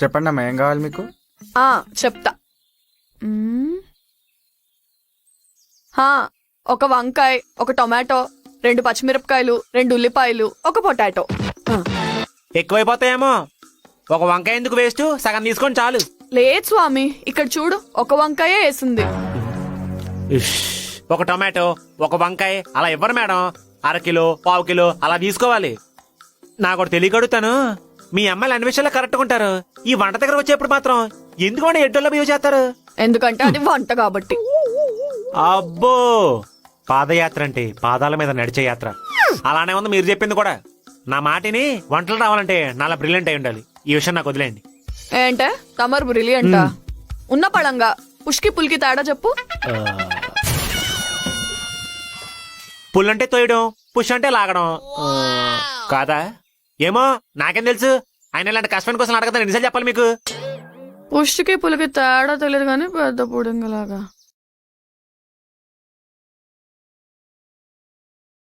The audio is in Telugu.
చెప్పండి అమ్మా, ఏం కావాలి మీకు? చెప్తా. ఒక వంకాయ, ఒక టొమాటో, 2 పచ్చిమిరపకాయలు, 2 ఉల్లిపాయలు, ఒక పొటాటో. ఎక్కువైపోతాయేమో. ఒక వంకాయ ఎందుకు వేస్ట్, సగం తీసుకొని చాలు. లేదు స్వామి, ఇక్కడ చూడు, ఒక వంకాయ వేసింది. ఒక టొమాటో, ఒక వంకాయ అలా ఇవ్వరు మేడం. 1/2 కిలో, 1/4 కిలో అలా తీసుకోవాలి. నాకు తెలియగడుగుతాను, మీ అమ్మాయిలు అన్ని విషయాల్లో కరెక్ట్గా ఉంటారు. ఈ వంట దగ్గర వచ్చేప్పుడు మాత్రం ఎందుకంటే ఎడ్డోళ్ళ బిహేవ్ చేస్తారు. ఎందుకంటే అది వంట కాబట్టి. అబ్బో, పాదయాత్ర అంటే పాదాల మీద నడిచే యాత్ర. అలానే ఉంది మీరు చెప్పింది కూడా. నా మాటిని వంటలు రావాలంటే నాలా బ్రిలియంట్ అయి ఉండాలి. ఈ విషయం నాకు వదిలేండి. ఏంటే తమరు బ్రిలియంటా? ఉన్న పళంగా పుష్కి పుల్కి తేడా చెప్పు. పుల్ అంటే తోయడం, పుష్ అంటే లాగడం కాదా? ఏమో నాకేం తెలుసు. ఆయన ఇలాంటి కష్టం కోసం అడగదా ఎన్నిసార్లు చెప్పాలి మీకు? పుష్కి పుల్కి తేడా తెలియదు కానీ పెద్ద పుడింగలాగా.